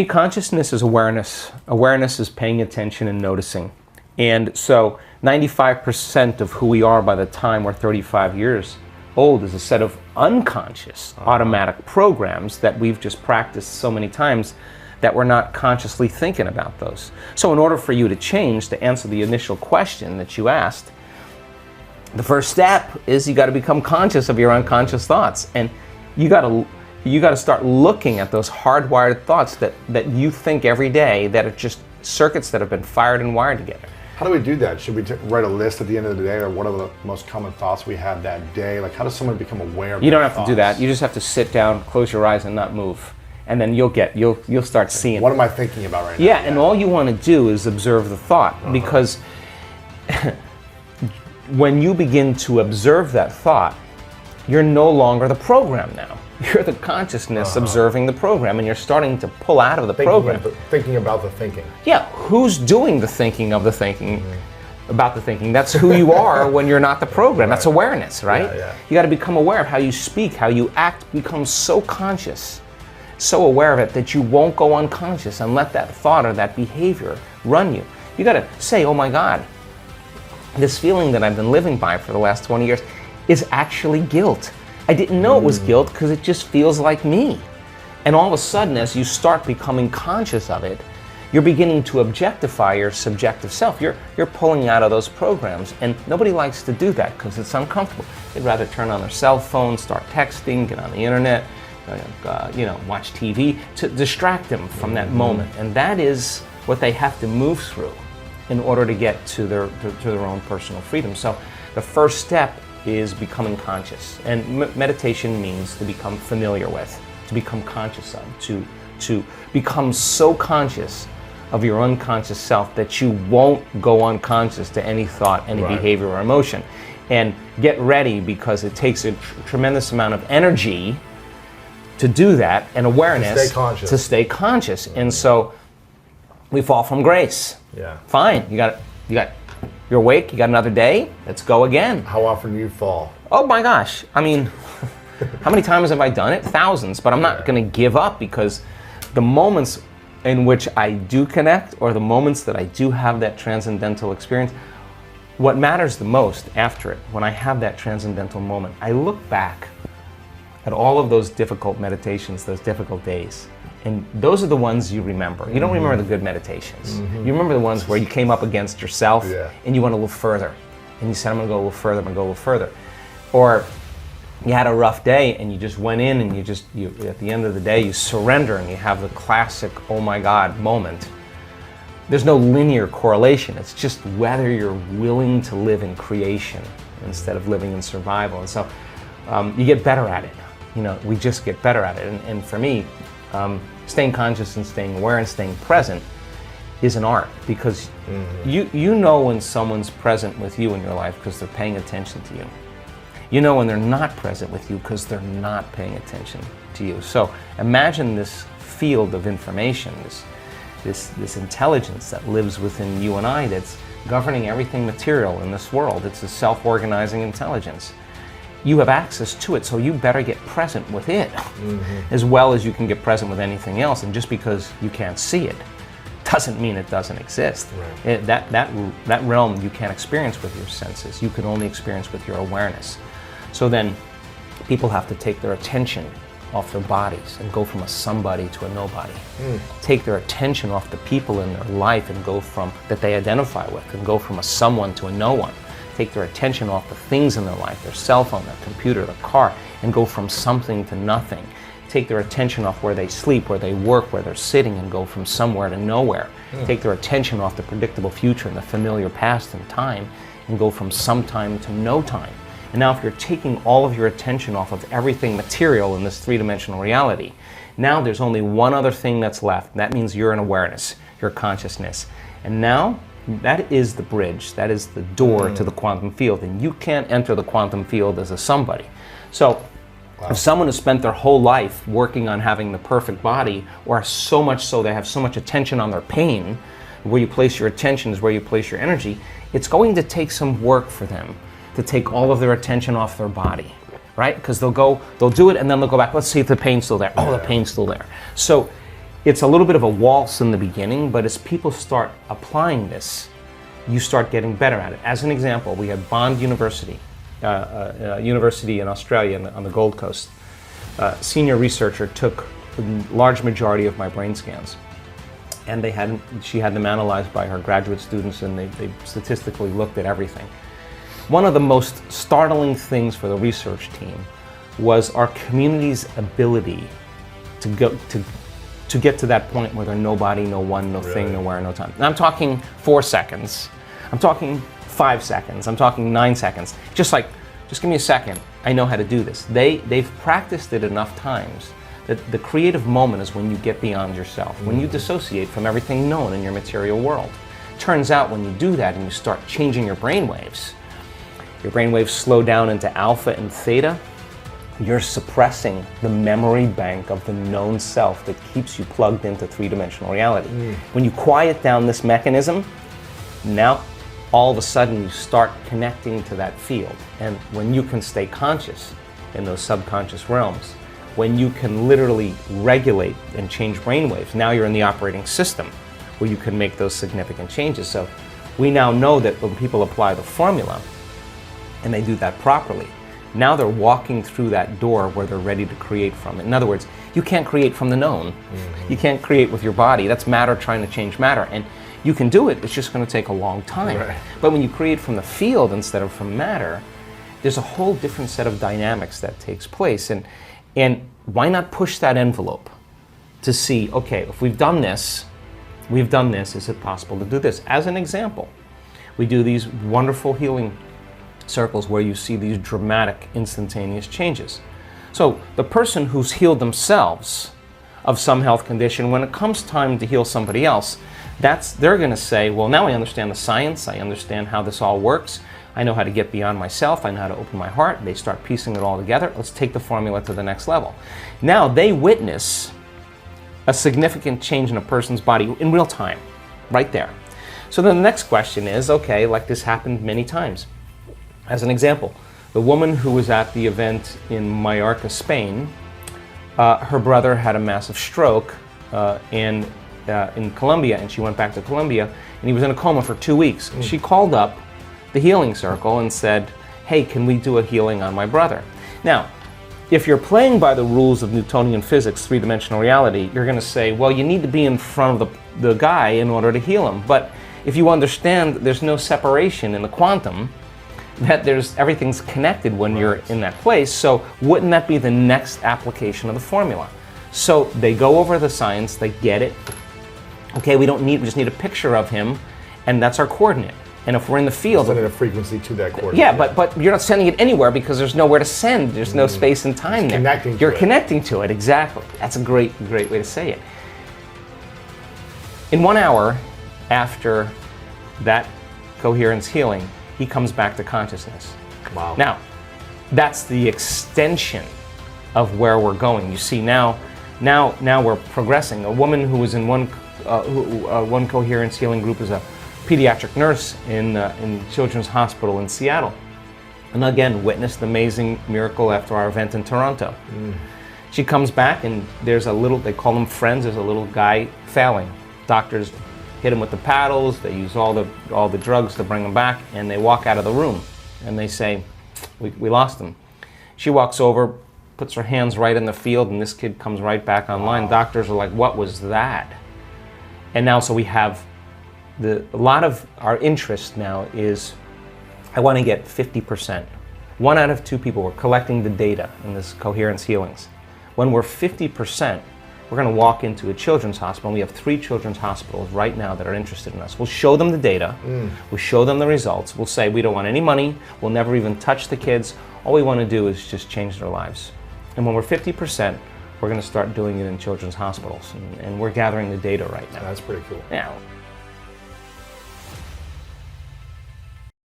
Consciousness is awareness. Awareness is paying attention and noticing. And so 95% of who we are by the time we're 35 years old is a set of unconscious automatic programs that we've just practiced so many times that we're not consciously thinking about those. So in order for you to change, to answer the initial question that you asked, the first step is you got to become conscious of your unconscious thoughts. And you got to start looking at those hardwired thoughts that you think every day, that are just circuits that have been fired and wired together. How do we do that? Should we write a list at the end of the day, or what are the most common thoughts we have that day? Like, how does someone become aware of You don't have thoughts? to do that. You just have to sit down, close your eyes, and not move. And then you'll start seeing. What am I thinking about right now? Yeah, and all you want to do is observe the thought, because when you begin to observe that thought, you're no longer the program now. You're the consciousness observing the program, and you're starting to pull out of the program. Thinking about the thinking. Yeah, who's doing the thinking of the thinking about the thinking? That's who you are when you're not the program. That's awareness, right? Yeah. You got to become aware of how you speak, how you act, become so conscious, so aware of it that you won't go unconscious and let that thought or that behavior run you. You got to say, oh my God, this feeling that I've been living by for the last 20 years is actually guilt. I didn't know it was guilt because it just feels like me. And all of a sudden, as you start becoming conscious of it, you're beginning to objectify your subjective self. You're pulling out of those programs, and nobody likes to do that because it's uncomfortable. They'd rather turn on their cell phone, start texting, get on the internet, watch TV to distract them from that moment. And that is what they have to move through in order to get to their own personal freedom. So the first step is becoming conscious. And meditation means to become familiar with, to become conscious of, to become so conscious of your unconscious self that you won't go unconscious to any thought, any behavior or emotion. And get ready, because it takes a tremendous amount of energy to do that, and awareness to stay conscious. And so we fall from grace. Yeah. Fine, you're awake, you got another day, let's go again. How often do you fall? Oh my gosh, I mean, how many times have I done it? Thousands, but I'm not going to give up, because the moments in which I do connect, or the moments that I do have that transcendental experience, what matters the most after it, when I have that transcendental moment, I look back at all of those difficult meditations, those difficult days. And those are the ones you remember. You don't remember the good meditations. You remember the ones where you came up against yourself and you went a little further. And you said, I'm gonna go a little further, I'm gonna go a little further. Or you had a rough day and you just went in and you at the end of the day, you surrender and you have the classic, oh my God moment. There's no linear correlation. It's just whether you're willing to live in creation instead of living in survival. And so you get better at it. We just get better at it. And for me, staying conscious and staying aware and staying present is an art, because you know when someone's present with you in your life because they're paying attention to you. You know when they're not present with you because they're not paying attention to you. So imagine this field of information, this intelligence that lives within you and I, that's governing everything material in this world. It's a self-organizing intelligence. You have access to it, so you better get present with it as well as you can get present with anything else. And just because you can't see it doesn't mean it doesn't exist. That realm you can't experience with your senses. You can only experience with your awareness. So then people have to take their attention off their bodies and go from a somebody to a nobody. Take their attention off the people in their life and go from that they identify with, and go from a someone to a no one. Take their attention off the things in their life, their cell phone, their computer, their car, and go from something to nothing. Take their attention off where they sleep, where they work, where they're sitting, and go from somewhere to nowhere. Take their attention off the predictable future and the familiar past and time, and go from sometime to no time. And now if you're taking all of your attention off of everything material in this three-dimensional reality, now there's only one other thing that's left. That means you're an awareness, your consciousness. And now, that is the bridge, that is the door to the quantum field, and you can't enter the quantum field as a somebody. So if someone has spent their whole life working on having the perfect body, or so much so they have so much attention on their pain, where you place your attention is where you place your energy, it's going to take some work for them to take all of their attention off their body, right? Because they'll do it and then they'll go back, let's see if the pain's still there. Oh, the pain's still there. So it's a little bit of a waltz in the beginning, but as people start applying this, you start getting better at it. As an example, we had Bond University, university in Australia on the Gold Coast. Senior researcher took the large majority of my brain scans, and she had them analyzed by her graduate students, and they statistically looked at everything. One of the most startling things for the research team was our community's ability to get to that point where there's nobody, no one, no thing, nowhere, no time. And I'm talking 4 seconds. I'm talking 5 seconds. I'm talking 9 seconds. Just give me a second. I know how to do this. They've practiced it enough times that the creative moment is when you get beyond yourself, when you dissociate from everything known in your material world. Turns out when you do that and you start changing your brainwaves slow down into alpha and theta, you're suppressing the memory bank of the known self that keeps you plugged into three-dimensional reality. When you quiet down this mechanism, now all of a sudden you start connecting to that field. And when you can stay conscious in those subconscious realms, when you can literally regulate and change brainwaves, now you're in the operating system where you can make those significant changes. So we now know that when people apply the formula and they do that properly, now they're walking through that door where they're ready to create from it. In other words, you can't create from the known. You can't create with your body. That's matter trying to change matter. And you can do it, it's just going to take a long time. Right. But when you create from the field instead of from matter, there's a whole different set of dynamics that takes place. And why not push that envelope to see, okay, if we've done this, is it possible to do this? As an example, we do these wonderful healing circles where you see these dramatic, instantaneous changes. So the person who's healed themselves of some health condition, when it comes time to heal somebody else, they're going to say, well, now I understand the science, I understand how this all works, I know how to get beyond myself, I know how to open my heart. They start piecing it all together. Let's take the formula to the next level. Now they witness a significant change in a person's body in real time, right there. So then the next question is, okay, like this happened many times. As an example, the woman who was at the event in Mallorca, Spain, her brother had a massive stroke in Colombia, and she went back to Colombia, and he was in a coma for 2 weeks. She called up the healing circle and said, hey, can we do a healing on my brother? Now, if you're playing by the rules of Newtonian physics, three-dimensional reality, you're going to say, well, you need to be in front of the guy in order to heal him. But if you understand there's no separation in the quantum, that everything's connected when you're in that place, so wouldn't that be the next application of the formula? So they go over the science, they get it. Okay, we just need a picture of him, and that's our coordinate. And if we're in the field, sending a frequency to that coordinate. yeah, but you're not sending it anywhere because there's nowhere to send. There's no space and time there. You're connecting to it, exactly. That's a great way to say it. In 1 hour after that coherence healing, he comes back to consciousness. Wow. Now, that's the extension of where we're going. You see, now we're progressing. A woman who was in one coherence healing group is a pediatric nurse in Children's Hospital in Seattle, and again witnessed the amazing miracle after our event in Toronto. She comes back, and there's they call them friends. There's a little guy failing. Doctors hit him with the paddles. They use all the drugs to bring him back, and they walk out of the room, and they say, we lost him. She walks over, puts her hands right in the field, and this kid comes right back online. Wow. Doctors are like, what was that? And now, so we have a lot of our interest now is, I want to get 50%. 1 out of 2 people, we're collecting the data in this coherence healings. When we're 50%, we're going to walk into a children's hospital, and we have 3 children's hospitals right now that are interested in us. We'll show them the data, we'll show them the results, we'll say we don't want any money, we'll never even touch the kids, all we want to do is just change their lives. And when we're 50%, we're going to start doing it in children's hospitals, and we're gathering the data right now. That's pretty cool. Yeah.